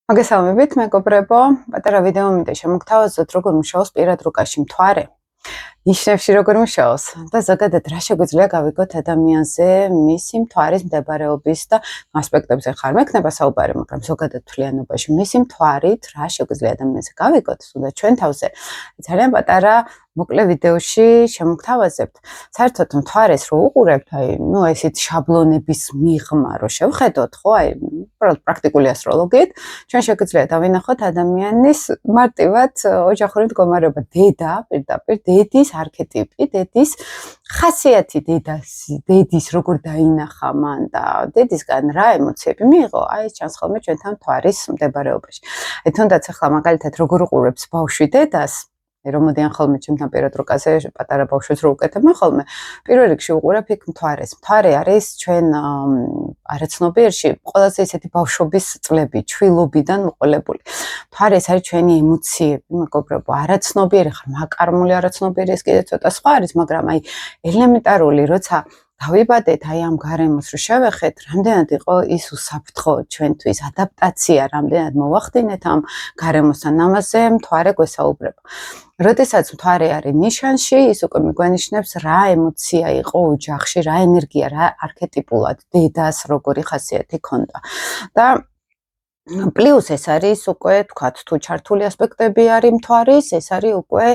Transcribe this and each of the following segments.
მოგესალმებით, მეგობრებო. პატარა ვიდეო მინდა შემოგთავაზოთ, როგორ მუშაობს პირად რუკაში მთვარე. ნიშნებში როგორ მუშაობს და ზოგადად რა შეგვიძლია გავიგოთ ადამიანზე მისი მთვარის მდებარეობის და ასპექტებზე ხარ მექნება საუბარი, მაგრამ ზოგადად თვლიანობაში მისი მთვარით რა შეგვიძლია ადამიანზე გავიგოთ, თუნდაც ჩვენ თავზე ძალიან პატარა მოკლე ვიდეოში შემოგთავაზებთ. საერთოდ მთვარეს რო უყურებთ, ესეთ შაბლონების მიღმა რო შევხედოთ, ხო, უბრალოდ პრაქტიკული ასტროლოგიით, ჩვენ შეგვიძლია დავინახოთ ადამიანის მარტივად ოჯახური მდგომარეობა, დედა, პირდაპირ დედის არქეტიპი, დედის ხასიათი, დედის როგორ დაინახა მან და დედისგან რა ემოციები მიიღო, ეს ჩანს ხოლმე ჩვენთან მთვარის მდებარეობაში. თუნდაც ახლა მაგალითად როგორ უყურებს ბავშვი დედას, რომ მოდიან ხოლმე ჩემთან პირად რუკაზე პატარა ბავშვებს რო უკეთებენ ხოლმე, პირველ რიგში უყურებ იქ მთვარეს. მთვარე არის ჩვენ არაცნობიერში ყველაზე ესეთი ბავშვობის წლები, ჩვილობიდან მოყოლებული. მთვარე ეს არის ჩვენი ემოციები, მეგობრებო, არაცნობიერი ხარ, მაკარმული არაცნობიერი ეს კიდე ცოტა სხვა არის, მაგრამ ელემენტარული, როცა დავიბადეთ ამ გარემოს რო შევეხეთ, რამდენად იყო ის უსაფრთხო ჩვენთვის, ადაპტაცია რამდენად მოვახდინეთ ამ გარემოსთან, ამაზე მთვარე გვესაუბრება. როდესაც მთვარე არის ნიშანში, ის უკვე მიგვენიშნებს რა ემოცია იყო ოჯახში, რა ენერგია, რა არქეტიპულად დედას როგორი ხასიათი ჰქონდა. და პლუს ეს არის უკვე თქვათ თუ ჩართული ასპექტები არის მთვარის, ეს არის უკვე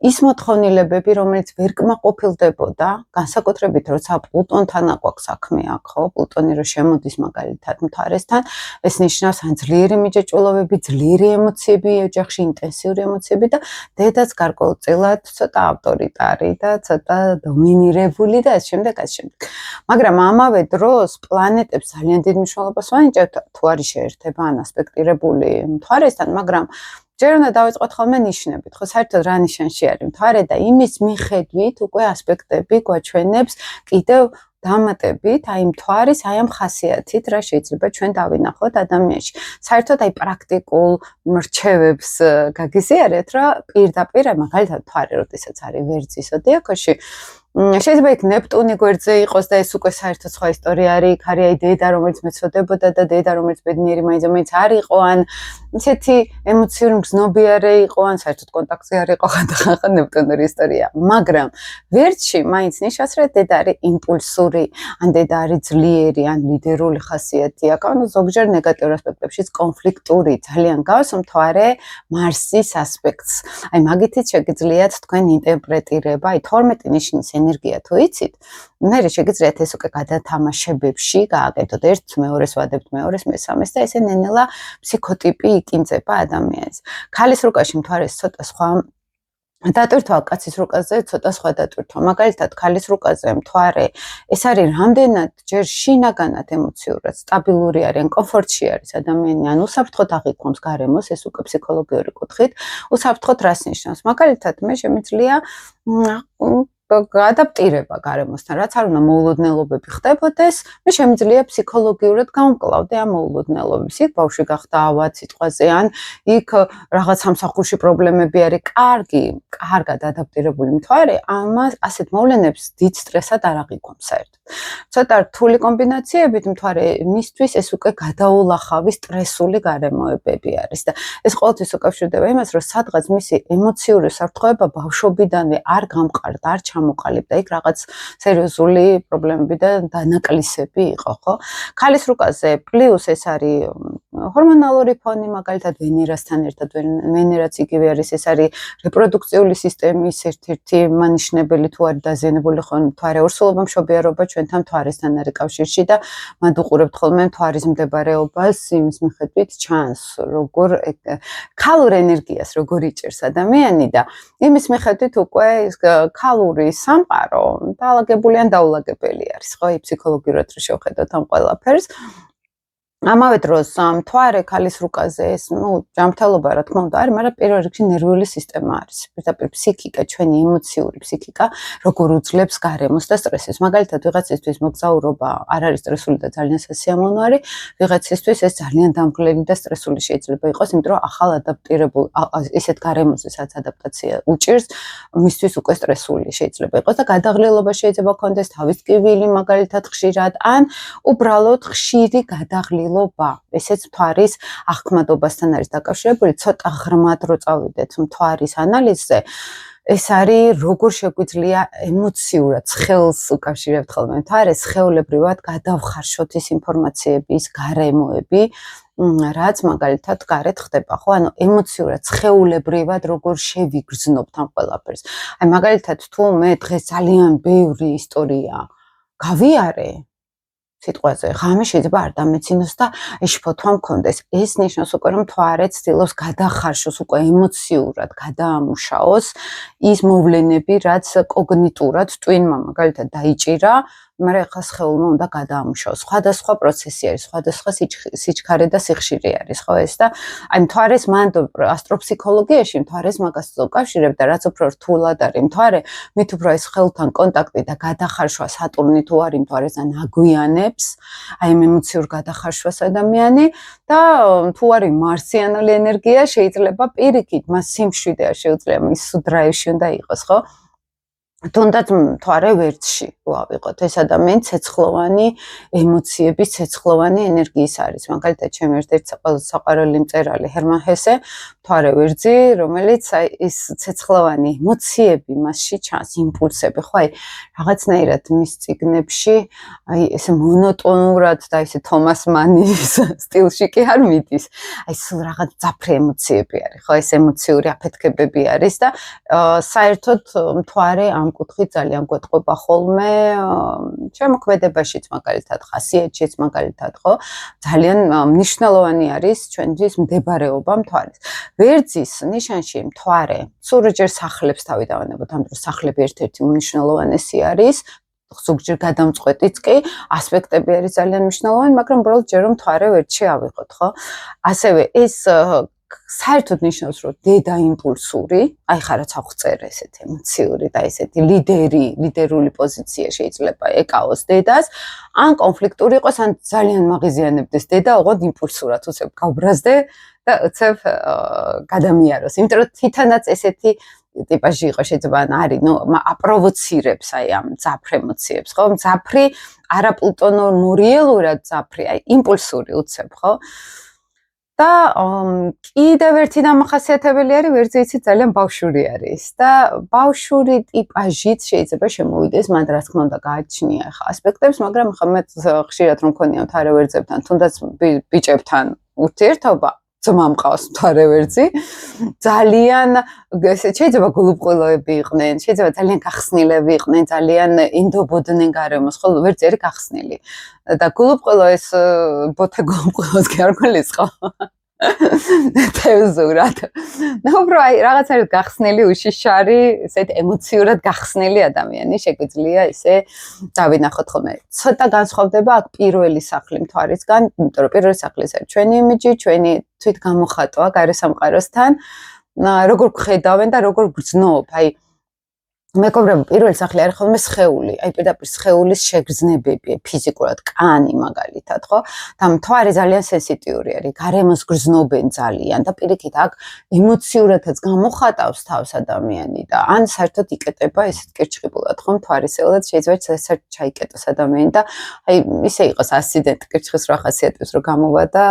ის მოთხოვნილებები, რომელიც ვერ კმაყოფილდებოდა, განსაკუთრებით როცა პლუტონთან აგვაქვს საქმე აქ, ხო, პლუტონი რო შემოდის მაგალითად მთვარესთან, ეს ნიშნავს ან ძლიერი მიჯაჭვულობები, ძლიერი ემოციები ოჯახში, ინტენსიური ემოციები და დედაც გარკვეულწილად ცოტა ავტორიტარი და ცოტა დომინირებული და ამ შემდეგ. მაგრამ ამავე დროს პლანეტებს ძალიან დიდ მნიშვნელობას ვანიჭებთ, თუ არის შეერთება ასპექტირებული მთვარესთან, მაგრამ ჯერ უნდა დავიწყოთ ხოლმე ნიშნებით, ხო, საერთოდ რა ნიშანში არის მთვარე და იმის მიხედვით უკვე ასპექტები გვაჩვენებს კიდევ დამატებით მთვარის ამ ხასიათით რა შეიძლება ჩვენ დავინახოთ ადამიანში. საერთოდ პრაქტიკულ მრჩევებს გაგიზიარეთ, რომ პირდაპირ მაგალითად მთვარე როდესაც არის ვერძის ზოდიაქოში, შეიძლება იქ ნეპტუნი გვერდზე იყოს და ეს უკვე საერთოდ სხვა ისტორია არის, იქ არის დედა რომელიც მეცოდებოდა და დედა რომელიც ბედნიერი მაინც არ იყო, ან ისეთი ემოციური მგზნობიარე იყო, ან საერთოდ კონტაქტზე არ იყო ხანდახან ნეპტუნური ისტორია. მაგრამ ვერძში მაინც ნიშნავს, რომ დედა არის იმპულსური, ან დედა არის ძლიერი, ან ლიდერული ხასიათი აქვს, ანუ ზოგჯერ ნეგატიურ ასპექტებშიც კონფლიქტური ძალიან გავს მთვარე მარსის ასპექტს. მაგითაც შეგიძლიათ თქვენ ინტერპრეტირება, 12 ნიშნის ენერგია თუ იცით, მე შეგიძლიათ ეს უკვე გადათამაშებებში გააკეთოთ, ერთ მეორეს ვადებთ, მეორეს მესამეს და ესე ნენელა ფსიქოტიპი იკინძება ადამიანს. ქალის რუკაში მთვარეს ცოტა სხვა დატვირთვა, კაცის რუკაზე ცოტა სხვა დატვირთვა. მაგალითად, ქალის რუკაზე მთვარე ეს არის რამდენად ჯერ შინაგანად ემოციურად სტაბილური არის, კომფორტში არის ადამიანი, ან უსაფრთხოდ აღიქვამს გარემოს, ეს უკვე ფსიქოლოგიური კუთხით. უსაფრთხოდ რას ნიშნავს? მაგალითად, მე შემიძლია ადაპტირება გარემოსთან, რაც არ უნდა მოულოდნელობები ხდებოდეს, მე შემიძლია ფსიქოლოგიურად გამკლავდე ამ მოულოდნელობებს. იქ ბავშვი გახდა ავად სიტყვაზე, ან იქ რაღაც სამსახურში პრობლემები არის, კარგად ადაპტირებული მთვარე, ამას ასეთ მოვლენებს დიდ სტრესად არ აღიქვამს საერთოდ. ცოტა რთული კომბინაციებით მთვარე მისთვის ეს უკვე გადაულახავი სტრესული გარემოებები არის და ეს ყოველთვის უკავშირდება იმას, რომ სადღაც მისი ემოციური საფრთხეობა ბავშვობიდანვე არ გამყარდა, არ მოყალიბდა იქ რაღაც სერიოზული პრობლემები და დანაკლისები იყო, ხო? ქალის რუკაზე პლუს ეს არის ჰორმონალური ფონი, მაგალითად ვენერასთან ერთად, ვენერაც იგივე არის, ეს არის რეპროდუქციული სისტემის ერთ-ერთი მანიშნებელი, თუ არის დაზიანებული ხოლმე მთვარე, ორსულობა მშობიარობა ჩვენთან მთვარესთან არის კავშირში და მათ უყურებთ ხოლმე მთვარის მდებარეობას, იმის მიხედვით ჩანს, როგორ ქალურ ენერგიას როგორ იჭერს ადამიანი და იმის მიხედვით უკვე ქალური სამყარო დაალაგებული ან დაულაგებელი არის, ხო, ფსიქოლოგიურად რო შევხედოთ ამ ყველაფერს. ამავე დროს მთვარე ქალის რუკაზე ეს, ჯანმრთელობა რა თქმა უნდა არის, მაგრამ პირველ რიგში ნერვიული სისტემა არის. პირდაპირ ფსიქიკა, ჩვენი ემოციური ფსიქიკა, როგორ უძლებს გარემოს და სტრესს. მაგალითად, ვიღაცისთვის მოგზაურობა არ არის სტრესული და ძალიან სასიამოვნო, ვიღაცისთვის ეს ძალიან დამღლელი და სტრესული შეიძლება იყოს, იმიტომ რომ ახალ ადაპტირებულ ისეთ გარემოზე, სადაც ადაპტაცია უჭირს, მისთვის უკვე სტრესული შეიძლება იყოს და გადაღლილობა შეიძლება ქონდეს, თავის ტკივილი მაგალითად ხშირად, ან უბრალოდ ხშირი გადაღლილება მცდელობა. ესეც მთვარის აღქმადობასთან არის დაკავშირებული. ცოტა ღრმად რო წავიდეთ მთვარის ანალიზზე, ეს არის როგორ შეგვიძლია ემოციურად ხელს უკავშირებთ ხოლმე მთვარეს, სხეულებრივად გადავხარშოთ ის ინფორმაციები, ის გარემოები, რაც მაგალითად გარეთ ხდება, ხო? ანუ ემოციურად, სხეულებრივად როგორ შევიგრძნობთ ამ ყველაფერს. აი მაგალითად თუ მე დღეს ძალიან ბევრი ისტორია გავიარე სიტყვაზე, ღამე შეიძლება არ დამეცინოს და შფოთვა მქონდეს. ეს ნიშნავს უკვე რომ მთვარე ცდილობს გადახარშოს უკვე ემოციურად, გადაამუშაოს ის მოვლენები, რაც კოგნიტურად ტვინმა მაგალითად დაიჭირა, მაგრამ ახლა სხეულმა უნდა გადაამუშაოს. სხვადასხვა პროცესი არის, სხვადასხვა სიჩქარე და სიხშირე არის, ხო ეს და აი მთვარეს მან ასტროფსიქოლოგიაში მთვარეს მაგას უკავშირებ და რაც უფრო რთულად არის მთვარე, მით უფრო ეს ხელთან კონტაქტი და გადახარშვა სატურნი თუ არის მთვარესთან აგვიანებს, აი ამ ემოციურ გადახარშვას ადამიანი და თუ არის მარსიანული ენერგია, შეიძლება პირიქით, მას სიმშვიდე არ შეუძლია, ის დრაივში უნდა იყოს, ხო? თუნდაც მთვარე ვერცხლში რო ავიღოთ, ეს ადამიანი ცეცხლოვანი ემოციების, ცეცხლოვანი ენერგიის არის. მაგალითად, ჩემი ერთ-ერთი საყვარელი მწერალი ჰერმან ჰესე, მთვარე ვერძი, რომელიც აი ის ცეცხლოვანი ემოციები მასში ჩანს, იმპულსები, ხო, აი რაღაცნაირად მის წიგნებში, აი ესე მონოტონურად და ესე თომას მანის სტილში კი არ მიდის. აი სულ რაღაც ძაფრი ემოციები არის, ხო, ეს ემოციური აფეთქებები არის და საერთოდ მთვარე ამ კუთხით ძალიან გვეტყობა ხოლმე შემოქმედებაშიც მაგალითად, ხასიათშიც მაგალითად, ხო? ძალიან მნიშვნელოვანი არის ჩვენთვის მდებარეობა მთვარის. ვერძის ნიშანში მთვარე სულ ჯერ სახლებს თავი დავანებოთ, ამ დროს სახლები ერთ-ერთი უმნიშვნელოვანესი არის. ზოგჯერ გადამწყვეტიც კი, ასპექტები არის ძალიან მნიშვნელოვანი, მაგრამ უბრალოდ ჯერ რომ მთვარე ვერძში ავიღოთ, ხო? ასევე ეს საერთოდ ნიშნავს, რომ დედა იმპულსური, აი ხარაც აღწერ ესეთი ემოციური და ესეთი ლიდერული პოზიცია შეიძლება ეკავოს დედას, ან კონფლიქტური იყოს, ან ძალიან მაღიზიანებდეს დედა, ოღონდ იმპულსურად უცებ გავბრაზდე და უცებ გადამიაროს. იმიტომ რომ თითანაც ესეთი ტიპაჟი იყო შეიძლება არის, ნუ აპროვოცირებს აი ამ ძაფრ ემოციებს, ხო? ძაფრი არაპლუტონურ-მორიელურად ძაფრი, აი იმპულსური უცებ, ხო? და კიდევ ერთი დამახასიათებელი არის ვერძი იცით ძალიან ბავშვური არის და ბავშვური ტიპაჟით შეიძლება შემოვიდეს მან რა თქმა უნდა გააჩნია ახლა ასპექტებს, მაგრამ ახლა მე ხშირად რომ მქონია მთვარე ვერძებთან, თუნდაც ბიჭებთან ურთიერთობა ძმა მყავს მთვარე ვერძი, ძალიან შეიძლება გულუბრყვილოები იყვნენ, შეიძლება ძალიან გახსნილები იყვნენ, ძალიან ინდობოდნენ გარემოს, ხოლო ვერძი არის გახსნილი. და გულუბრყვილო ეს ბოთე გულუბრყვილოს კი არ გულისხო. თევზურად. ნუ უფრო აი რაღაც არის გახსნილი, უშიშარი, ესეთ ემოციურად გახსნილი ადამიანი შეგვიძლია ესე დავინახოთ ხოლმე. ცოტა განსხვავდება აქ პირველი სახლი მთვარისგან, იმიტომ რომ პირველი სახლი ეს არის ჩვენი იმიჯი, ჩვენი თვითგამოხატვა გარე სამყაროსთან, როგორ გხედავენ და როგორ გრძნობ, აი მეგობრებო, პირველი სახლი არის ხოლმე სხეული, აი პირდაპირ სხეულის შეგრძნებები, ფიზიკურად კანი მაგალითად, ხო? და მთვარე ძალიან სენსიტიური არის, გარემოს გრძნობენ ძალიან და პირიქით აქ ემოციურადაც გამოხატავს თავს ადამიანი და ან საერთოდ იკეტება ესეთ კირჩხიბულად, ხო? მთვარისეულად შეიძლება საერთოდ ჩაიკეტოს ადამიანი და აი ისე იყოს ასციდენტი კირჩხის რა ხასიათებს რო გამოვა და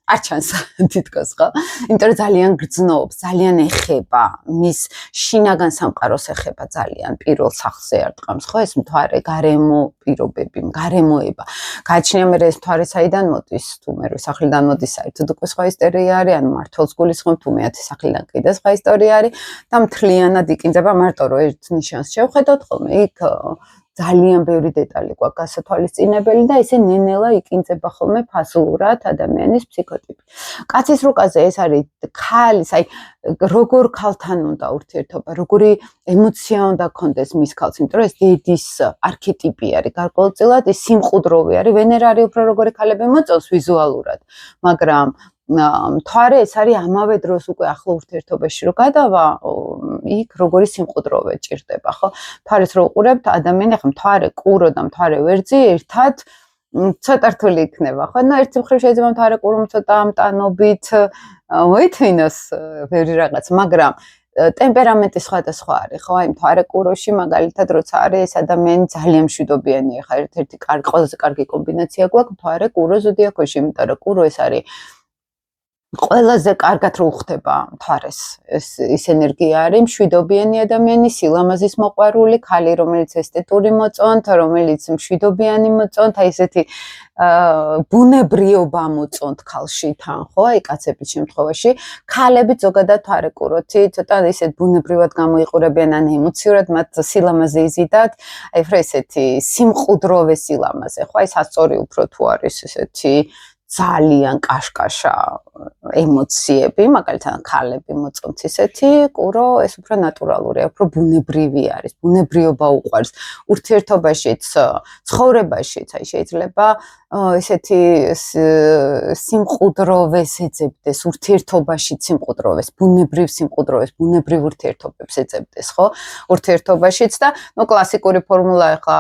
არ ჩანს თითქოს, ხო? იმიტომ რომ ძალიან გრძნობს, ძალიან ეხება, მის შინაგან სამყაროს ეხება ძალიან, პირველ სახლზე არ ტყამს, ხო? ეს მთვარე, გარემო პირობები, გარემოება. გააჩნია მე ეს მთვარე საიდან მოდის, თუ მე სახლიდან მოდის, საერთოდ უკვე სხვა ისტორია არის, ან მართლაც გულისხმობ, თუ მეათე სახლიდან კიდე სხვა ისტორია არის და მთლიანად იკინძება მარტო რომ ერთ ნიშანს შევხედოთ ხოლმე, იქ ძალიან ბევრი დეტალი გვაქვს გასათვალისწინებელი და ესე ნენელა იკინძება ხოლმე ფაზურად ადამიანის ფსიქოტიპი. კაცის რუკაზე ეს არის ქალის, აი როგორ ქალთან უნდა ურთიერთობა, როგორი ემოცია უნდა გქონდეს მის ქალს, იმიტომ რომ ეს დედის არქეტიპი არის გარკვეულწილად, ეს სიმყუდროვი არის, ვენერა არის უფრო როგორი ქალები მოწონს ვიზუალურად, მაგრამ მთვარე ეს არის ამავე დროს უკვე ახლო ურთიერთობაში რო გადავა, იქ როგორი სიმყუდროვე ჭირდება, ხო? მთვარეს რო უყურებთ, ადამიანი ახლა მთვარე კურო და მთვარე ვერძი ერთად ცოტა რთული იქნება, ხო? ნუ ერთი მხრივ შეიძლება მთვარე კურომ ცოტა ამტანობით მოითმინოს ბევრი რაღაც, მაგრამ ტემპერამენტი სხვადასხვა არის, ხო? აი მთვარე კუროში მაგალითად როცა არის ეს ადამიანი ძალიან მშვიდობიანია, ხა ერთ-ერთი ყველაზე კარგი კომბინაცია გვაქვს მთვარე კურო ზოდიაქოში, იმიტომ რომ კურო ეს არის ყველაზე კარგად რო უხდება მთვარეს. ეს ენერგია არის მშვიდობიანი ადამიანი, სილამაზის მოყვარული, ქალი, რომელიც ესთეტური მოწონთ, რომელიც მშვიდობიანი მოწონთ, აი ესეთი ბუნებრიობა მოწონთ ქალში თან, ხო? აი კაცების შემთხვევაში, ქალები ზოგადად მთვარე კუროთი ცოტა ისეთ ბუნებრივად გამოიყურებიან, ან ემოციურად მათ სილამაზე იზიდათ, აი ხო ესეთი სიმყუდროვე სილამაზე, ხო? აი სასწორი უფრო თუ არის ესეთი ძალიან კაშკაშა ემოციები, მაგალითად ქალები მოწონთ ისეთი კურო, ეს უფრო ნატურალურია, უფრო ბუნებრივი არის, ბუნებრიობა უყვარს. ურთიერთობაშიც, ცხოვრებაშიც, აი შეიძლება ესეთი სიმყუდროვეს ეძებდეს, ურთიერთობაში სიმყუდროვეს, ბუნებრივ სიმყუდროვეს, ბუნებრივ ურთიერთობებს ეძებდეს, ხო? ურთიერთობაშიც და ნუ კლასიკური ფორმულა ახლა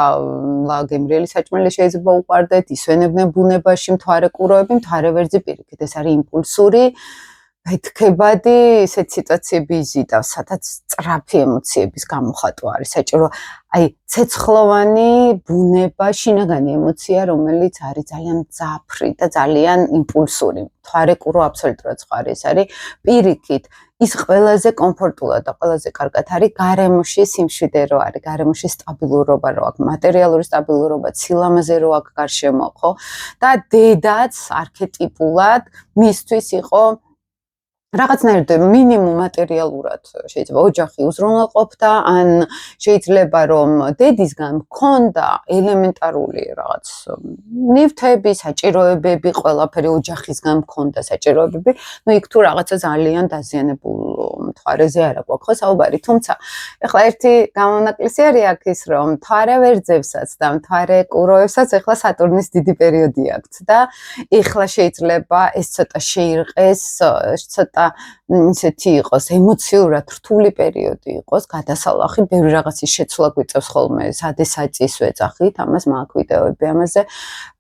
ლაგემრიელი საჭმელი შეიძლება უყარდეთ, ისვენებდნენ ბუნებაში მთვარე კუროები, მთვარე ვერძი პირიქით, ეს არის იმპულსური მეთქებადი ისეთ სიტუაციები იზიდავს, სადაც სწრაფი ემოციების გამოხატვა არის საჭირო. აი, ცეცხლოვანი ბუნება, შინაგანი ემოცია, რომელიც არის ძალიან მძაფრი და ძალიან იმპულსური. მთვარე კურო აბსოლუტურად სხვა არის, არის პირიქით. ის ყველაზე კომფორტულად და ყველაზე კარგად არის გარემოში სიმშვიდე რო არის, გარემოში სტაბილურობა რო აქვს, მატერიალური სტაბილურობა, სილამაზე რო აქვს გარშემო, ხო? და დედაც არქეტიპულად მისთვის იყო რაღაცნაირად მინიმუმ მატერიალურად შეიძლება ოჯახი უზრუნველყოფდა, ან შეიძლება რომ დედისგან მქონდა ელემენტარული რაღაც ნივთები, საჭიროებები, ყველაფერი ოჯახისგან მქონდა საჭიროებები, ნუ იქ თუ რაღაცა ძალიან დაზიანებულ მთვარეზე არა გვაქვს ხო საუბარი, თუმცა ეხლა ერთი გამონაკლისი არის აქ ის, რომ მთვარე ვერძებსაც და მთვარე კუროებსაც ეხლა სატურნის დიდი პერიოდი აქვთ და ეხლა შეიძლება ეს ცოტა შეირყეს, ცოტა ისეთი იყოს ემოციურად რთული პერიოდი იყოს, გადასალახი, ბევრი რაღაცის შეცვლა გვიწევს ხოლმე, სადესაც ვეძახით, ამას მაქვს ვიდეოები ამაზე,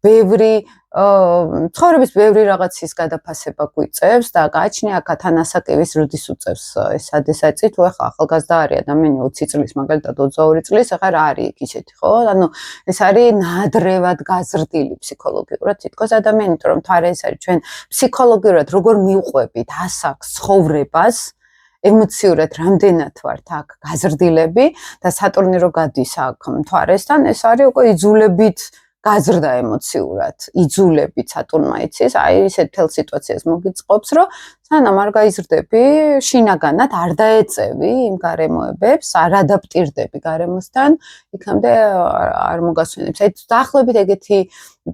ბევრი ცხოვრების ბევრი რაღაცის გადაფასება გვიწევს და გააჩნია აქ თანასაკირის როდის უწევს ეს სადესაც თუ ახლა ახალგაზრდა არის ადამიანი 20 წლის, მაგალითად 22 წლის, ახლა რა არის იქ ისეთი, ხო? ანუ ეს არის ნადრევად გაზრდილი ფსიქოლოგიურად თითქოს ადამიანი, იმიტომ რომ თვარე ეს არის ჩვენ ფსიქოლოგიურად როგორ მივყვებით ასაკს, ცხოვრებას, ემოციურად რამდენად ვართ აქ გაზრდილები და სატურნი რო გადის აქ მთვარესთან, ეს არის უკვე იძულებით გაზრდა ემოციურად, იძულებით სატურნმა იცის, აი ისეთ თელ სიტუაციას მოგიწყობს, რომ სანამ არ გაიზრდები, შინაგანად არ დაეწევი იმ გარემოებებს, არ ადაპტირდები გარემოსთან, იქამდე არ მოგასვენებს. აი დაახლოებით ეგეთი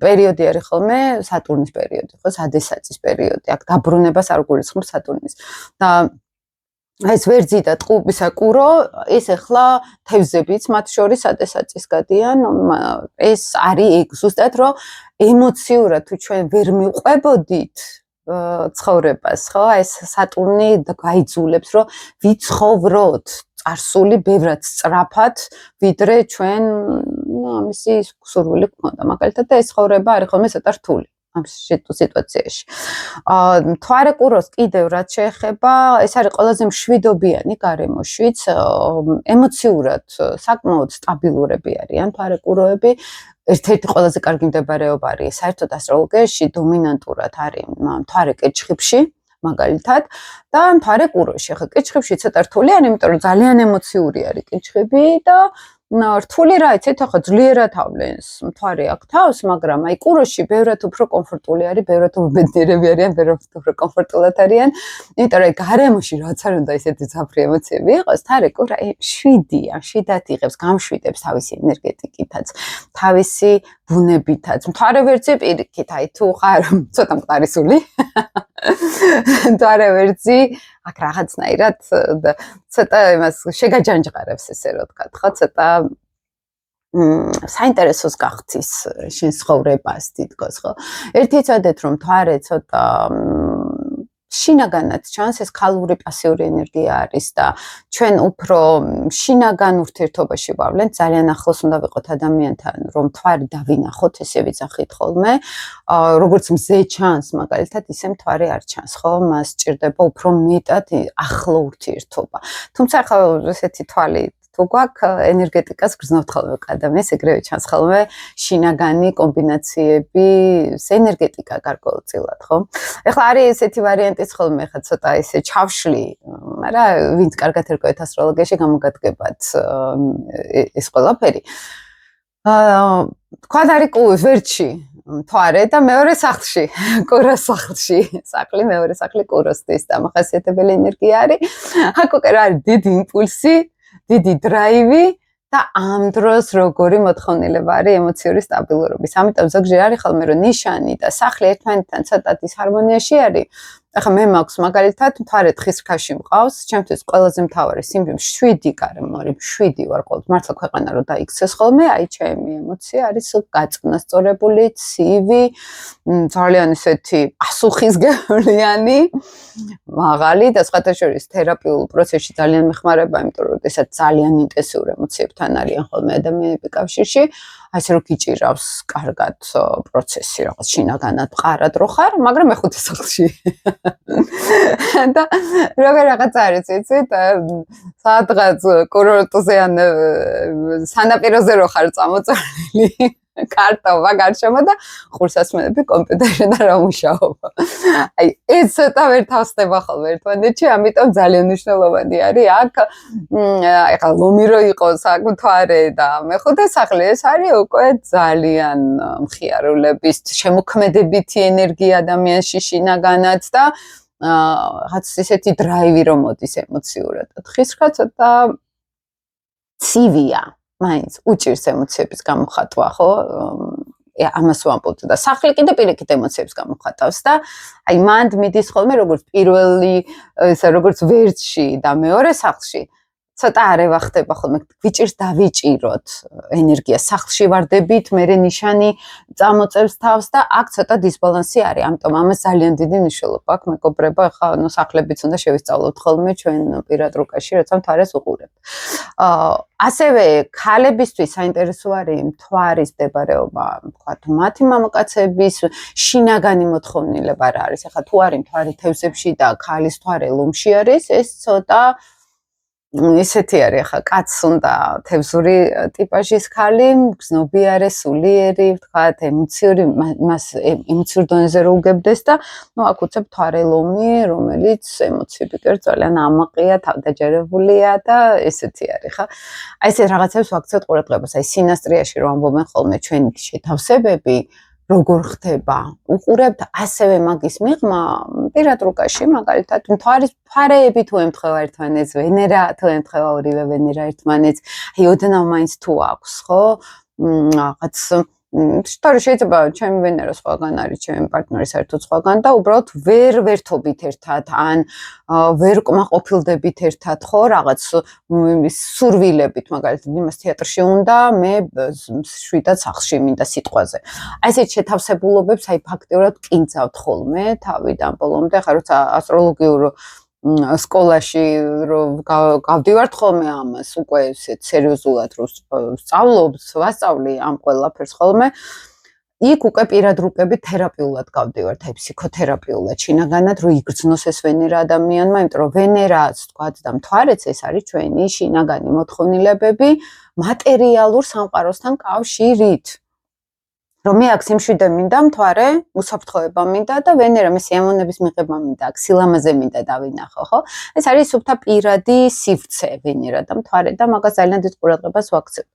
პერიოდი არის ხოლმე სატურნის პერიოდი, ხო, სადესაც პერიოდი, აქ დაბრუნებას არ გულისხმობს სატურნის. და ეს ვერძი და ტყუპისა კურო, ეს ახლა თევზებიც მათ შორის სადესაც გადიან, ეს არის ეგ ზუსტად რომ ემოციურად თუ ჩვენ ვერ მივყვებოდით ცხოვრებას, ხო? ეს სატურნი გაიძულებს რომ ვიცხოვროთ წარსული ბევრად სწრაფად, ვიდრე ჩვენ ამისი სურვილი გქონდა. მაგალითად და ეს ცხოვრება არის ხოლმე ცოტა რთული. ამ სიტუაციაში. მთვარე კუროს კიდევ რაც შეეხება, ეს არის ყველაზე მშვიდობიანი გარემოშიც, ემოციურად საკმაოდ სტაბილურები არიან მთვარე კუროები. ერთ-ერთი ყველაზე კარგი მდებარეობა არის საერთოდ ასტროლოგიაში დომინანტურად არის მთვარე კეჩხიბში, მაგალითად, და მთვარე კუროში. ახლა კეჩხიბში ცოტა რთული არის, იმიტომ რომ ძალიან ემოციური არის კეჩხიბი და რთული რა იცით, ახლა ძლიერად ავლენს მთვარე აქ თავს, მაგრამ აი კუროში ბევრად უფრო კომფორტული არის, ბევრად უფრო ბედნიერები არიან, ბევრად უფრო კომფორტულად არიან, იმიტომ რომ გარემოში რაც არ უნდა ისეთი ძაფრი ემოციები იყოს, თარე კურა შვიდია, შვიდად იღებს, გამშვიდებს თავისი ენერგეტიკითაც, თავისი ბუნებითაც. მთვარე ვერძი პირიქით, აი თუ ხარ ცოტა მყარისული, მთვარე ვერძი აქ რაღაცნაირად ცოტა იმას შეგაჯანჯყარებს ესე რომ ვთქვათ, ხო, ცოტა საინტერესოს გახდის შენ ცხოვრებას თითქოს, ხო? ერთი წადეთ რომ მთვარე ცოტა შინაგანად ჩანს ეს ქალური პასიური ენერგია არის და ჩვენ უფრო შინაგან ურთიერთობაში ვავლენთ, ძალიან ახლოს უნდა ვიყოთ ადამიანთან, რომ მთვარე დავინახოთ, ესე ვიძახით ხოლმე. როგორც მზე ჩანს, მაგალითად, ისე მთვარე არ ჩანს, ხო? მას სჭირდება უფრო მეტად ახლო ურთიერთობა. თუმცა ახლა ესეთი თვალი თუ გვაქვს ენერგეტიკას გრძნობთ ხოლმე ადამიანს, ეგრევე ჩანს ხოლმე შინაგანი კომბინაციები, ენერგეტიკა გარკვეულწილად, ხო? ეხლა არის ესეთი ვარიანტიც ხოლმე, ხა ცოტა ესე ჩავშლი, მაგრამ ვინც კარგად ერკვევთ ასტროლოგიაში გამოგადგებათ ეს ყველაფერი. თქვა არის ვერტში მთვარე და მეორე სახლში, კუროს სახლში. სახლი მეორე სახლი კუროსთვის დამახასიათებელი ენერგია არის. აქ უკვე არის დიდი იმპულსი, დიდი დრაივი და ამ დროს როგორი მოთხოვნილება არის ემოციური სტაბილურობის. ამიტომ ზოგჯერ არის ხოლმე რომ ნიშანი და სახლი ერთმანეთთან ცოტა დისჰარმონიაში არის. ახლა მე მაქვს მაგალითად მთვარე თხის რქაში მყავს, ჩემთვის ყველაზე მთავარი სიმბოლო 7 გარემორი, 7 ვარ ყოველთვის. მართლა ქვეყანა რომ დაიქცეს ხოლმე, აი ჩემი ემოცია არის გაწონასწორებული, ცივი, ძალიან ისეთი პასუხისგებლიანი, მაღალი და სხვათა შორის თერაპიულ პროცესში ძალიან მეხმარება, იმიტომ რომ შესაძ ძალიან ინტენსიურ ემოციებთან არიან ხოლმე ადამიანები კავშირში. აი ესე რომ გიჭირავს კარგად პროცესი, რაღაც შინაგანად მყარად რო ხარ, მაგრამ მეხუთე სახლში. და როგორ რაღაც არის, იცით? სადღაც კურორტზე ან სანაპიროზე რო ხარ წამოწოლილი, კარტობა გარშემო და ხურსასმენები კომპიუტერში და რა მუშაობა. აი ეს ცოტა ვერ თავსდება ხოლმე ერთმანეთში, ამიტომ ძალიან მნიშვნელოვანი არის აქ ახლა ლომი რო იყოს აქ მთვარე და მეხუთე სახლი, ეს არის უკვე ძალიან მხიარულების შემოქმედებითი ენერგია ადამიანში შინაგანად და რაღაც ისეთი დრაივი რომ მოდის ემოციურად. თხის რქა ცოტა ცივია. მაინც უჭირს ემოციების გამოხატვა, ხო? ამას ვამბობთ და სახლი კიდე პირიქით ემოციებს გამოხატავს და აი მანდ მიდის ხოლმე როგორც პირველი ესა როგორც ვერტში და მეორე სახლში ცოტა არევა ხდება ხოლმე გვიჭირს დავიჭიროთ ენერგია სახლში ვარდებით მე ნიშანი წამოწევს თავს და აქ ცოტა დისბალანსი არის ამიტომ ამას ძალიან დიდი მნიშვნელობა აქვს მეგობრებო ახლა ნუ სახლებიც უნდა შევისწავლოთ ხოლმე ჩვენ პირად რუკაში როცა მთვარეს უყურებთ ასევე ქალებისთვის საინტერესო არის მთვარის მდებარეობა ვთქვათ მათი მამაკაცების შინაგანი მოთხოვნილება რა არის ახლა თუ არის მთვარი თევზებში და ქალის მთვარე ლომში არის ეს ცოტა ისეთი არის ახლა კაცს უნდა თევზური ტიპაჟის ქალი, გზნობიარე, სულიერი, ვთქვათ, ემოციური, მას ემოციურ დონეზე რო უგებდეს და ნუ აქ უცებ მთვარე ლომი, რომელიც ემოციები ძალიან ამაყია, თავდაჯერებულია და ესეთი არის, ხა? აი ეს რაღაცებს ვაქცევთ ყურადღებას, აი სინასტრიაში რო ამბობენ ხოლმე ჩვენი შეთავსებები როგორ ხდება? უყურებთ ასევე მაგის მიღმა პირად რუკაში, მაგალითად, მთვარის ფარეები თუ ემთხვევა ერთმანეთს, ვენერა თუ ემთხვევა ორივე ვენერა ერთმანეთს, აი ოდნავ მაინც თუ აქვს, ხო? რაღაც შტორი შეიძლება ჩემი ვენერა სხვაგან არის, ჩემი პარტნიორი საერთოდ სხვაგან და უბრალოდ ვერ ვერთობით ერთად, ან ვერ კმაყოფილდებით ერთად, ხო, რაღაც სურვილებით, მაგალითად, იმას თეატრში უნდა, მე შვიდად სახლში მინდა სიტყვაზე. აი ესეთ შეთავსებულობებს აი ფაქტიურად კინძავთ ხოლმე თავიდან ბოლომდე, ხა როცა ასტროლოგიურ სკოლაში რომ გავდივართ ხოლმე ამას უკვე ესეთ სერიოზულად რომ ვასწავლი ამ ყველაფერს ხოლმე იქ უკვე პირად რუკები თერაპიულად გავდივართ აი ფსიქოთერაპიულად შინაგანად რომ იგრძნოს ეს ვენერა ადამიანმა იმიტომ რომ ვენერაც თქვათ და მთვარეც ეს არის ჩვენი შინაგანი მოთხოვნილებები მატერიალურ სამყაროსთან კავშირით რომ მე აქ სიმშვიდე მინდა მთვარე, უსაფრთხოება მინდა და ვენერა მე სიამოვნების მიღება მინდა, აქ სილამაზე მინდა დავინახო, ხო? ეს არის სუფთა პირადი სივრცე ვენერა და მთვარე და მაგას ძალიან დიდ ყურადღებას ვაქცევთ.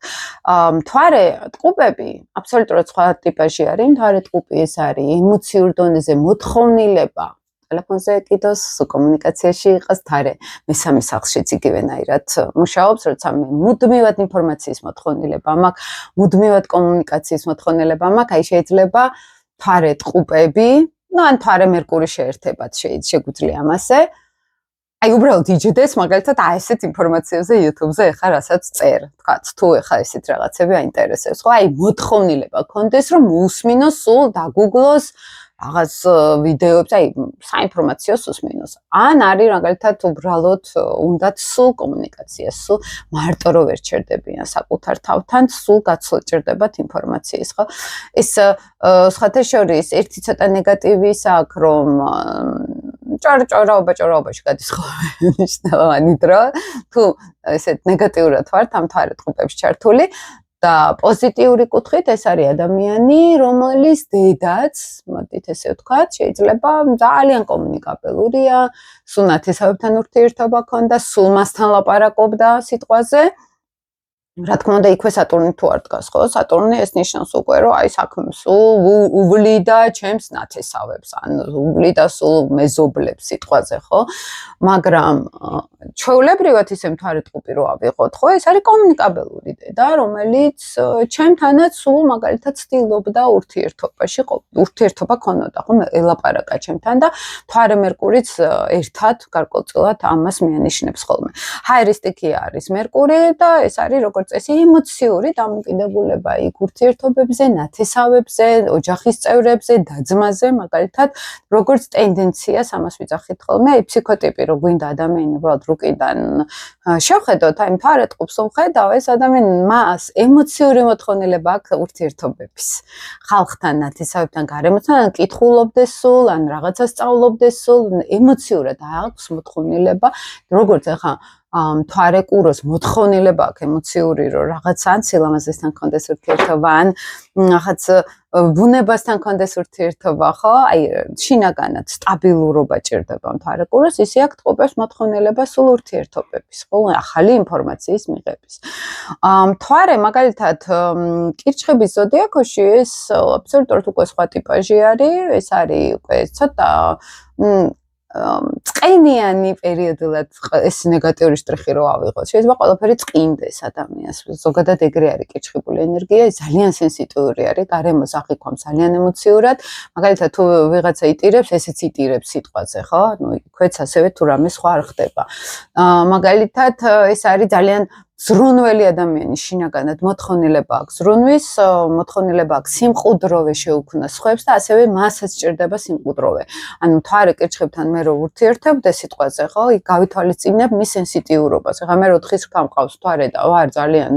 მთვარე ტყუპები აბსოლუტურად სხვა ტიპაჟი არის, მთვარე ტყუპი ეს არის ემოციურ დონეზე მოთხოვნილება. ტელეფონზე კიდოს კომუნიკაციაში იყოს თარე მესამე სახლშიც იგივენაირად მუშაობს, როცა მე მუდმივად ინფორმაციის მოთხოვნილება მაქვს, მუდმივად კომუნიკაციის მოთხოვნილება მაქვს, აი შეიძლება თარე ტყუპები, ну ან თარე მერკური შეერთებად შეგვიძლია ამასე. აი უბრალოდ იჯდეს მაგალითად აი ესეთ ინფორმაციაზე YouTube-ზე ეხა რასაც წერ, თქვათ, თუ ეხა ესეთ რაღაცები აინტერესებს, ხო? აი მოთხოვნილება კონდეს რომ უსმინოს, სულ დაგუგლოს რაღაც ვიდეოებს, აი საინფორმაციო სუსმინოს. ან არის მაგალითად უბრალოდ უნდათ სულ კომუნიკაცია, სულ მარტო რო ვერ ჩერდებიან საკუთარ თავთან, სულ გაცვლჭირდებათ ინფორმაციის, ხო? ეს სხვათა შორის ერთი ცოტა ნეგატივის აქვს, რომ ჭორაობაში გადის ხოლმე მნიშვნელოვანი დრო, თუ ესეთ ნეგატიურად ვართ ამ თვალეთყუპებში ჩართული და პოზიტიური კუთხით ეს არის ადამიანი, რომელიც დედაც, მოდით ესე ვთქვათ, შეიძლება ძალიან კომუნიკაბელურია, სულ ნათესავებთან ურთიერთობა ჰქონდა, სულ მასთან ლაპარაკობდა სიტყვაზე. რა თქმა უნდა, იქვე სატურნი თუ არ დგას, ხო? სატურნი ეს ნიშნავს უკვე, რომ აი საქმე სულ უვლიდა ჩემს ნათესავებს, ან უვლიდა სულ მეზობლებს სიტყვაზე, ხო? მაგრამ ჩვეულებრივად ისე მთვარეთყუპი რო ავიღოთ, ხო? ეს არის კომუნიკაბელური დედა, რომელიც ჩემთანაც სულ მაგალითად ცდილობდა ურთიერთობაში, ურთიერთობა ქონოდა, ხო? ელაპარაკა ჩემთან და მთვარე მერკურიც ერთად გარკვეულწილად ამას მიანიშნებს ხოლმე. ჰაერისტი კი არის მერკური და ეს არის როგორც წესი ემოციური დამოკიდებულება იქ ურთიერთობებზე, ნათესავებზე, ოჯახის წევრებზე, და-ძმაზე, მაგალითად, როგორც ტენდენციას ამას ვიძახით ხოლმე, ფსიქოტიპი რო გვინდა ადამიანი უბრალოდ რუკიდან შევხედოთ, აი მთვარეთყუპს ვხედავ, ეს ადამიანი მას ემოციური მოთხოვნილება აქვს ურთიერთობების. ხალხთან, ნათესავებთან, გარემოსთან, ან კითხულობდეს სულ, ან რაღაცას სწავლობდეს სულ, ემოციურად აქვს მოთხოვნილება, როგორც ახლა მთვარე კუროს მოთხოვნილება აქვს ემოციური, რომ რაღაც ან სილამაზესთან კონდეს ურთიერთობა, ან რაღაც ბუნებასთან კონდეს ურთიერთობა, ხო? აი, შინაგანად სტაბილურობა ჭირდება მთვარე კუროს, ისე აქვს ტყუპებს მოთხოვნილება სულ ურთიერთობების, ხო? ახალი ინფორმაციის მიღების. მთვარე მაგალითად კირჩხების ზოდიაქოში ეს აბსოლუტურად უკვე სხვა ტიპაჟი არის, ეს არის უკვე ცოტა წყენიანი პერიოდულად ეს ნეგატიური შტრიხი რო ავიღოთ. შეიძლება ყველაფერი წყინდეს ადამიანს. ზოგადად ეგრე არის კირჩხიბული ენერგია, ძალიან სენსიტიური არის, გარემოს აღიქვამს ძალიან ემოციურად. მაგალითად თუ ვიღაცა იტირებს, ესეც იტირებს სიტყვაზე, ხო? ნუ იქვეც ასევე თუ რამე სხვა არ ხდება. მაგალითად ეს არის ძალიან ზრუნველი ადამიანი, შინაგანად მოთხოვნილება აქვს ზრუნვის, მოთხოვნილება აქვს სიმყუდროვე შეუქმნას სხვებს და ასევე მასაც სჭირდება სიმყუდროვე. ანუ მთვარე კირჩხებთან მე რო ურთიერთობდე სიტყვაზე, ხო? იქ გავითვალისწინებ მის სენსიტიურობას. ახლა მე რო თხის რქა მყავს მთვარე და ვარ ძალიან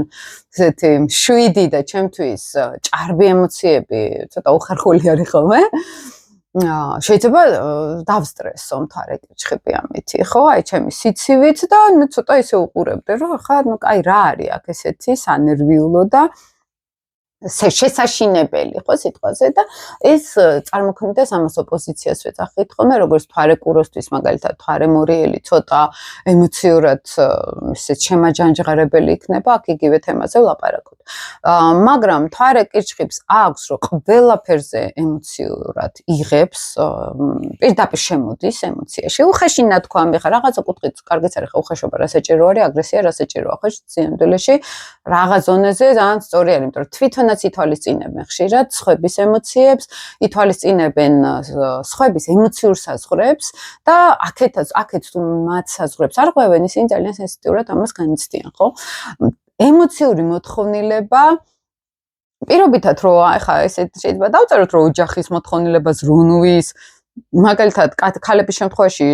ესეთი მშვიდი და ჩემთვის ჭარბი ემოციები, ცოტა უხერხული არის ხოლმე. შეიძლება დავსტრესო მთვარე კირჩხები ამითი, ხო? აი ჩემი სიცივით და მე ცოტა ისე უყურებდი, რომ ხა ნუ კაი რა არის აქ ესეთი სანერვიულო და შესაშინებელი, ხო, სიტყვაზე და ეს წარმოქმნიდეს ამას ოპოზიციას ვეძახით ხოლმე, როგორც მთვარე კუროსთვის მაგალითად მთვარე მორიელი ცოტა ემოციურად ისეთ შემაჯანჯღარებელი იქნება, აქ იგივე თემაზე ვლაპარაკობ. მაგრამ მთვარე კირჩხიბს აქვს, რომ ყველაფერზე ემოციურად იღებს, პირდაპირ შემოდის ემოციაში. უხეში ნათქვამი, ხა რაღაცა კუთხით კარგიც არის, ხა უხეშობა რა საჭირო არის, აგრესია რა საჭიროა, ხო, სინამდვილეში რაღაც ზონაზე ძალიან სწორი არის, იმიტომ რომ თვითონაც ითვალისწინებენ ხშირად სხვების ემოციებს, ითვალისწინებენ სხვების ემოციურ საზღვრებს და აქეთ თუ მათ საზღვრებს არ ყვევენ, ისინი ძალიან სენსიტიურად ამას განიცდიან, ხო? ემოციური მოთხოვნილება პირობითად რომ ახლა ესე შეიძლება დავწეროთ რომ ოჯახის მოთხოვნილება ზრუნვის მაგალითად ქალების შემთხვევაში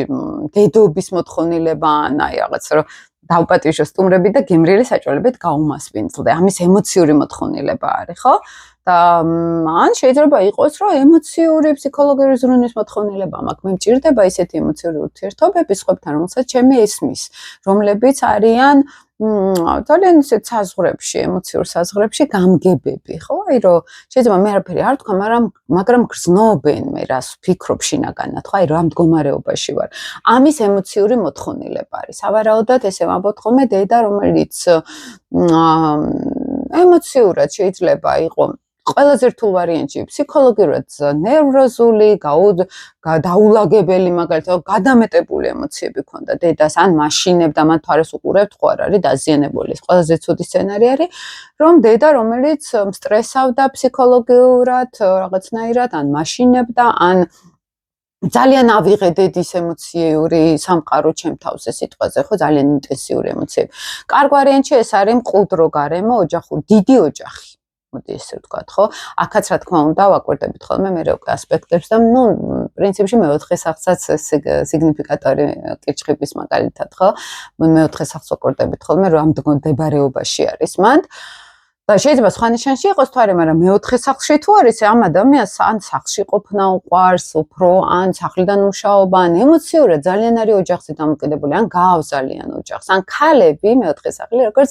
დედობის მოთხოვნილება ან აი რაღაც რომ დავპატიჟო სტუმრები და გემრიელი საჭვალებით გაუმასპინძლდე. ამის ემოციური მოთხოვნილება არის, ხო? და ან შეიძლება იყოს, რომ ემოციური ფსიქოლოგიური ზრუნვის მოთხოვნილება მაქვს. მე მჭირდება ისეთი ემოციური ურთიერთობები სხვებთან, რომელსაც ჩემი ესმის, რომლებიც არიან ძალიან ისეთ საზღვრებში, ემოციურ საზღვრებში გამგებები, ხო? აი რომ შეიძლება მე არაფერი არ თქვა, მაგრამ გრძნობენ მე რას ვფიქრობ შინაგანად, ხო? აი რა მდგომარეობაში ვარ. ამის ემოციური მოთხოვნილება არის. სავარაუდოდ ესე ვამბობთ ხოლმე დედა, რომელიც ემოციურად შეიძლება იყოს ყველაზე რთულ ვარიანტში ფსიქოლოგიურად ნევროზული, დაულაგებელი, მაგალითად, გადამეტებული ემოციები ქონდა დედას, ან მაშინებდა, მან თვალს უყურებთ, ხო არ არის დაზიანებული. ეს ყველაზე ცუდი სცენარი არის, რომ დედა, რომელიც სტრესავდა ფსიქოლოგიურად, რაღაცნაირად, ან მაშინებდა, ან ძალიან ავიღე დედის ემოციური სამყარო ჩემ თავზე სიტყვაზე, ხო, ძალიან ინტენსიური ემოციები. კარგ ვარიანტში ეს არის მყუდრო გარემო, ოჯახური, დიდი ოჯახი. მოდი ესე ვთქვათ, ხო? აქაც რა თქმა უნდა ვაკვირდებით ხოლმე მე უკვე ასპექტებს და პრინციპში მეოთხე სახსაც სიგნიფიკატორი კირჩხიბის მაგალითად, ხო? მეოთხე სახს ვაკვირდებით ხოლმე რომ ამ მდგომარეობაში არის მანდ და შეიძლება სხვა ნიშანში იყოს თვარე, მაგრამ მეოთხე სახლში თუ არის, ამ ადამიანს ან სახლში ყოფნა უყვარს, უფრო ან სახლიდან მუშაობა, ან ემოციურად ძალიან არის ოჯახზე დამოკიდებული, ან გაავს ძალიან ოჯახს, ან ქალები, მეოთხე სახლი, როგორც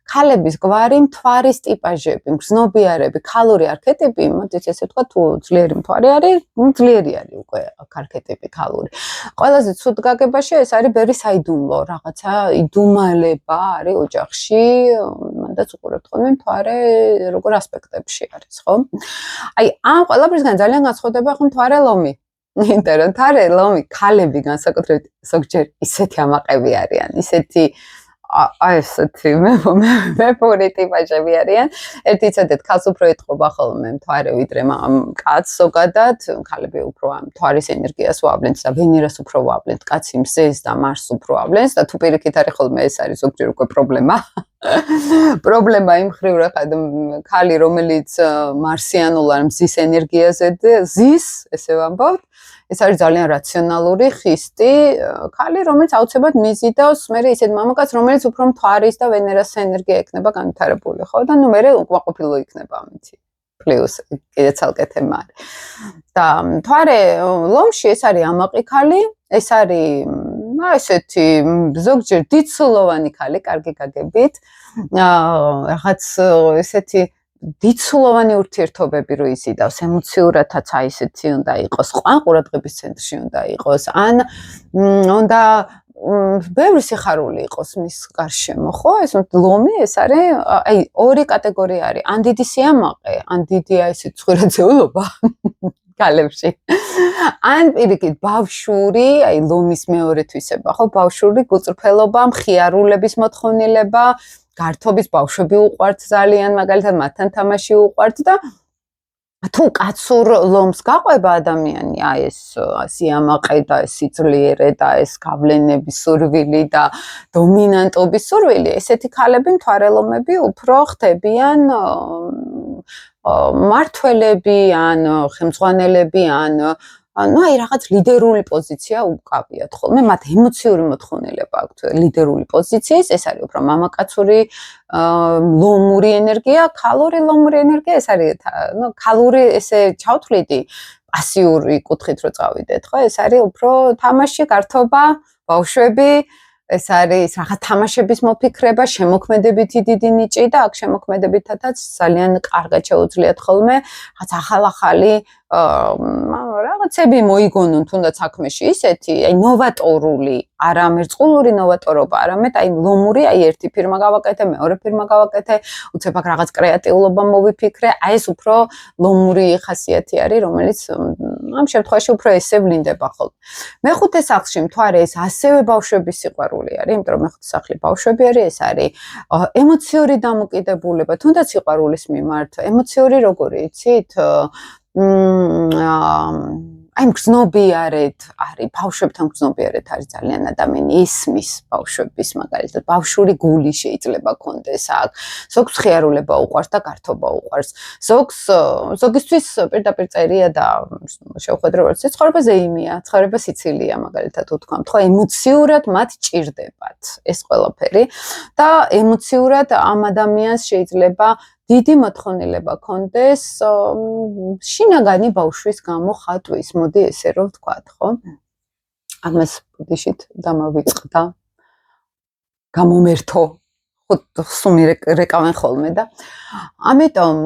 ქალების გვარი მთვარის ტიპაჟები, მგრძნობიარები, ქალური არქეტიპი, მოდით ესე ვთქვა, თუ ძლიერი მთვარე არის, ძლიერი არის უკვე არქეტიპი ქალური. ყველაზე ცუდ გაგებაში ეს არის ბერი საიდუმლო, რაღაცა იდუმალება არის ოჯახში, მანდაც უყურებთ ხოლმე მთვარე როგორ ასპექტებში არის, ხო? აი, ამ ყველაფრისგან ძალიან განსხვავდება ხო მთვარე ლომი. იმიტომ რომ მთვარე ლომი ქალები განსაკუთრებით ზოგჯერ ისეთი ამაყები არიან, ისეთი აი ესეთი მე პური ტიპაჟები არიან. ერთი ცოტა ქალს უფრო ეთყობა ხოლმე მთვარე ვიდრე კაცს ზოგადად, ქალები უფრო ამ მთვარის ენერგიას ვავლენთ და ვენერას უფრო ვავლენთ, კაცი მზეს და მარსს უფრო ვავლენს და თუ პირიქით არის ხოლმე ეს არის ზოგჯერ უკვე პრობლემა. პრობლემა იმ ხრივ რა ქალი რომელიც მარსიანულ ან მზის ენერგიაზე ზის, ესე ვამბობთ. ეს არის ძალიან რაციონალური, ხისტი ქალი, რომელიც აუცილებლად მიზიდავს, მე ისეთ მამაკაც, რომელიც უფრო მთვარის და ვენერას ენერგია ექნება განვითარებული, ხო? და ნუ მე უკმაყოფილო იქნება ამითი. პლუს კიდე ცალკე თემა არის. და მთვარე ლომში ეს არის ამაყი ქალი, ეს არის ესეთი ზოგჯერ დიცულოვანი ქალი, კარგი გაგებით. რაღაც ესეთი დიცულოვანი ურთიერთობები რო იზიდავს, ემოციურადაც აი ესეთი უნდა იყოს, ან ყურადღების ცენტრში უნდა იყოს, ან უნდა ბევრი სიხარული იყოს მის გარშემო, ხო? ეს ლომი ეს არის, აი ორი კატეგორია არის, ან დიდი სიამაყე, ან დიდი აი ესე ცხვირაძეულობა ქალებში. ან პირიქით ბავშვური, აი ლომის მეორე თვისება, ხო? ბავშვური გულწრფელობა, მხიარულების მოთხოვნილება, გართობის ბავშვები უყვართ ძალიან, მაგალითად მათთან თამაში უყვართ და თუ კაცურ ლომს გაყვება ადამიანი, აი ეს სიამაყე და ეს სიძლიერე და ეს გავლენების სურვილი და დომინანტობის სურვილი, ესეთი ქალები მთვარე ლომები უფრო ხდებიან მართველები ან ხელმძღვანელები ან ну, აი რაღაც ლიდერული პოზიცია უკავიათ ხოლმე, მათ ემოციური მოთხოვნილება აქვთ ლიდერული პოზიციის, ეს არის უფრო მამაკაცური ლომური ენერგია, ქალური ლომური ენერგია, ეს არის ну, ქალური ესე ჩავთვლიდი პასიური კუთხით რო წავიდეთ, ხო? ეს არის უფრო თამაში, გართობა, ბავშვები, ეს არის რაღაც თამაშების მოფიქრება, შემოქმედებითი დიდი ნიჭი და აქ შემოქმედებითაც ძალიან კარგად შეუძლიათ ხოლმე რაღაც ახალ-ახალი რაღაცები მოიგონონ თუნდაც საქმეში ისეთი, აი ნოვატორული, არა მერწყულური ნოვატორობა, არამედ აი ლომური, აი ერთი ფირმა გავაკეთე, მეორე ფირმა გავაკეთე, უცებ აქ რაღაც კრეატიულობა მოვიფიქრე, აი ეს უფრო ლომური ხასიათი არის, რომელიც ამ შემთხვევაში უფრო ესე ვლინდება ხოლმე. მეხუთე სახლში მთვარე ეს ასევე ბავშვების სიყვარული არის, იმიტომ რომ მეხუთე სახლი ბავშვები არის, ეს არის ემოციური დამოკიდებულება, თუნდაც სიყვარულის მიმართ, ემოციური როგორი იცით? აი მგრძნობიარეთ არის, ბავშვებთან მგრძნობიარეთ არის ძალიან ადამიანი ისმის ბავშვების მაგალითად, ბავშვური გული შეიძლება კონდეს აქ, ზოგს ხიარულება უყვარს და გართობა უყვარს, ზოგისთვის პირდაპირ წერია და შევხედრე რომ ცხოვრება ზეიმია, ცხოვრება სიცილია მაგალითად უთქვამთ, ხო, ემოციურად მათ ჭირდებათ ეს ყველაფერი და ემოციურად ამ ადამიანს შეიძლება დიდი მოთხოვნილება კონდეს შინაგანი ბავშვის გამო ხატვის, მოდი ესე რომ ვთქვათ, ხო? ამას ბუდიშით დამავიწყდა გამომერთო სუმი რეკავენ ხოლმე და ამიტომ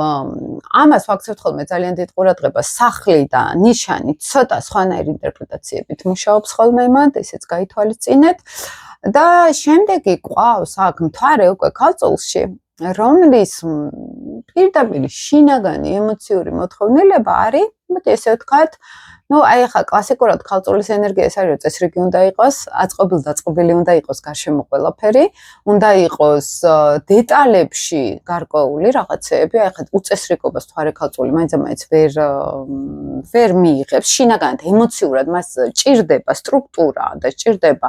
ამას ვაქცევთ ხოლმე ძალიან დიდ ყურადღებას სახლი და ნიშანი ცოტა სხვანაირი ინტერპრეტაციებით მუშაობს ხოლმე მანდ, ესეც გაითვალისწინეთ და შემდეგი ყავს აქ მთვარე უკვე ქალწულში რომლის პირდაპირ შინაგანი ემოციური მოთხოვნილება არის მოდი ესე ვთქვათ, აი ახლა კლასიკურად ქალწულის ენერგია ეს არის, რომ წესრიგი უნდა იყოს, აწყობილ-დაწყობილი უნდა იყოს გარშემო ყველაფერი, უნდა იყოს დეტალებში გარკვეული რაღაცეები, აი ახლა უწესრიგობას თვარე ქალწული მაინც-მაინც ვერ მიიღებს, შინაგანად ემოციურად მას ჭირდება სტრუქტურა და ჭირდება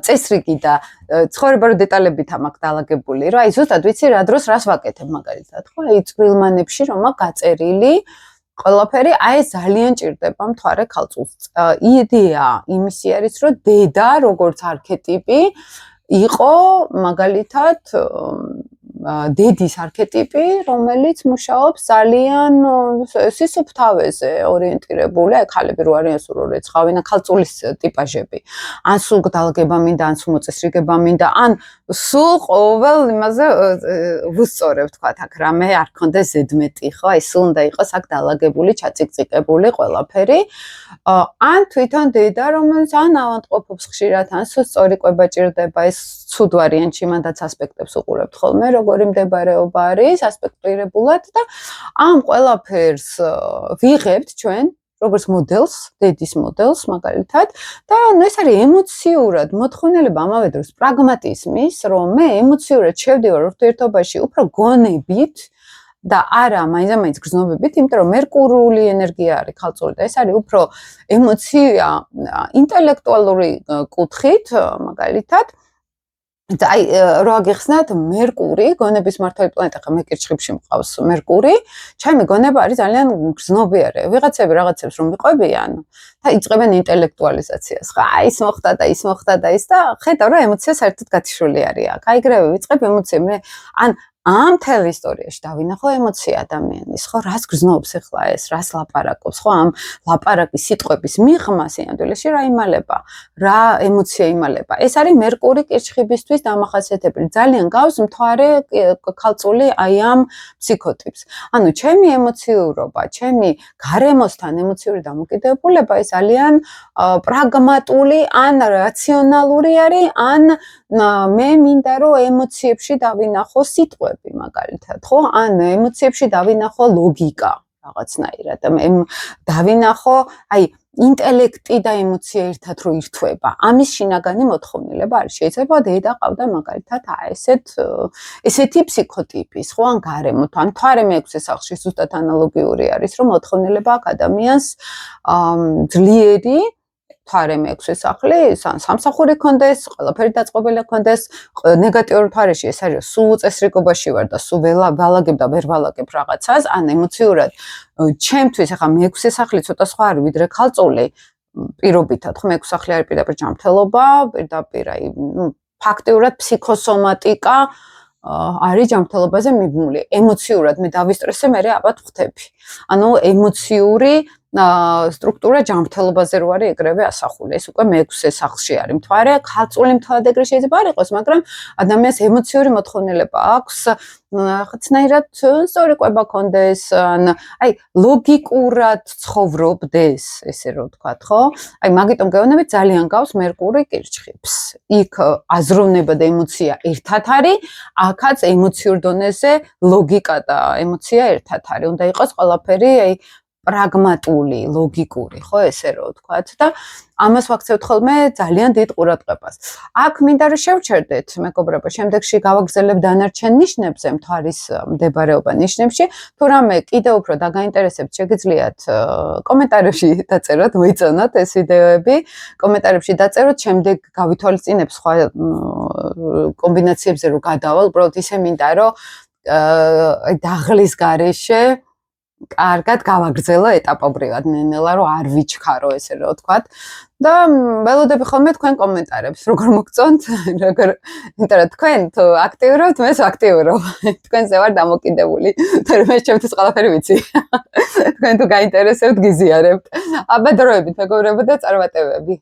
წესრიგი და ცხოვრება რო დეტალებითა მაქვს დალაგებული, რომ აი ზუსტად ვიცი რა დროს რას ვაკეთებ მაგალითად, ხო? აი წვრილმანებში რომ აქვს გაწერილი ყველაფერი, აი ძალიან ჭირდება მთვარე ქალწულს. იდეა იმისი არის, რომ დედა როგორც არქეტიპი იყო მაგალითად დედის არქეტიპი, რომელიც მუშაობს ძალიან სისუფთავეზე ორიენტირებული, აი ხალები რო არიან სულ რო ეცხავინა ქალწულის ტიპაჟები. ან სულ დალგება მინდა, ან სულ მოწესრიგება მინდა, ან სულ ყოველ იმაზე ვუსწორებ თქვა აქ რამე არ ქონდეს ზედმეტი, ხო? აი სულ უნდა იყოს აქ დალაგებული, ჩაწიკწიკებული ყველაფერი. ან თვითონ დედა, რომელიც ან ავადმყოფობს ხშირად, ან სულ სწორი კვება ჭირდება, ეს ცუდ ვარიანტში მანდაც ასპექტებს უყურებთ ხოლმე, როგორი მდებარეობა არის ასპექტირებულად და ამ ყველაფერს ვიღებთ ჩვენ როგორც მოდელს, დედის მოდელს მაგალითად და ეს არის ემოციურად მოთხოვნილება ამავე დროს პრაგმატიზმის, რომ მე ემოციურად შევდივარ ურთიერთობაში უფრო გონებით და არა მაინც-მაინც გრძნობებით, იმიტომ რომ მერკურული ენერგია არის ქალწული და ეს არის უფრო ემოცია ინტელექტუალური კუთხით მაგალითად და აი რო აგიხსნათ მერკური, გონების მართალი პლანეტა ხა მე კირჩხიბში მყავს მერკური, ჩემი გონება არის ძალიან გრძნობიარე. ვიღაცები რაღაცებს რომ მიყვებიან და იწყებენ ინტელექტუალიზაციას. ხა ის მოხდა და ის მოხდა და ის და ხედავ რომ ემოცია საერთოდ გათიშული არის აქ. აი ეგრევე ვიწყებ ემოცია მე ან ამ თელ ისტორიაში დავინახო ემოცია ადამიანის, ხო, რას გრძნობს ახლა ეს, რას ლაპარაკობს, ხო, ამ ლაპარაკის სიტყვების მიღმა სინამდვილეში რა იმალება, რა ემოცია იმალება. ეს არის მერკური კირჩხიბისთვის დამახასიათებელი. ძალიან გავს მთვარე ქალწული აი ამ ფსიქოტიპს. ანუ ჩემი ემოციურობა, ჩემი გარემოსთან ემოციური დამოკიდებულება ეს ძალიან პრაგმატული ან რაციონალური არის, ან მე მინდა რომ ემოციებში დავინახო სიტყვები მაგალითად, ხო? ან ემოციებში დავინახო ლოგიკა რაღაცნაირად. დავინახო, აი ინტელექტი და ემოცია ერთად რო ირთვება. ამის შინაგანი მოთხოვნილება არის. შეიძლება დედა ყავდა მაგალითად ესეთი ფსიქოტიპის, ხო, ან გარემოთ, ან მთვარე მეექვსე სახლში ზუსტად ანალოგიური არის, რომ მოთხოვნილება აქვს ადამიანს ძლიერი მთვარე მეექვსე სახლი, სამსახური ქონდეს, ყველაფერი დაწყობილი ქონდეს, ნეგატიურ მთვარეში ეს არის, სულ უწესრიგობაში ვარ და სულ ვალაგებ და ვერ ვალაგებ რაღაცას, ან ემოციურად ჩემთვის ახლა მეექვსე სახლი ცოტა სხვა არის, ვიდრე ქალწული პირობითად, ხო, მეექვსე სახლი არის პირდაპირ ჯანმრთელობა, პირდაპირ აი, ფაქტიურად ფსიქოსომატიკა არის ჯანმრთელობაზე მიბმული. ემოციურად მე დავისტრესე, მე აბათ ვხდები. ანუ ემოციური სტრუქტურა ჯანმრთელობაზე რო არის ეგრევე ასახული. ეს უკვე მეექვსე სახლში არის მთვარე, ქალწული მთვარად ეგრე შეიძლება არ იყოს, მაგრამ ადამიანს ემოციური მოთხოვნილება აქვს, რაღაცნაირად სწორი კვება ქონდეს, აი ლოგიკურად ცხოვრობდეს, ესე რომ ვთქვათ, ხო? აი მაგიტომ გეუბნებით ძალიან გავს მერკური კირჩხიბს. იქ აზროვნება და ემოცია ერთად არის, აქაც ემოციურ დონეზე ლოგიკა და ემოცია ერთად არის. უნდა იყოს ყველაფერი აი პრაგმატული, ლოგიკური, ხო, ესე რომ ვთქვათ და ამას ვაქცევთ ხოლმე ძალიან დიდ ყურადღებას. აქ მინდა რომ შევჩერდეთ, მეგობრებო, შემდეგში გავაგრძელებ დანარჩენ ნიშნებზე, მთვარის მდებარეობა ნიშნებში. თუ რამე კიდევ უფრო დაგაინტერესებთ, შეგიძლიათ კომენტარებში დაწეროთ, მოიწონოთ ეს ვიდეოები, კომენტარებში დაწეროთ, შემდეგ გავითვალისწინებ სხვა კომბინაციებზე რომ გადავალ, უბრალოდ ისე მინდა რომ დაღლის გარეშე კარგად გავაგრძელო ეტაპობრივად ნენელა რომ არ ვიჩქარო ესე რომ ვთქვათ და ველოდები ხოლმე თქვენ კომენტარებს როგორ მოგწონთ როგორ იმიტომ რომ თქვენ თუ აქტიურობთ მე ვაქტიურობ თქვენზე ვარ დამოკიდებული თორემ ეს ჩემთვის ყველაფერი ვიცი თქვენ თუ გაინტერესებთ გიზიარებთ აბა დროებით მეგობრებო და წარმატებები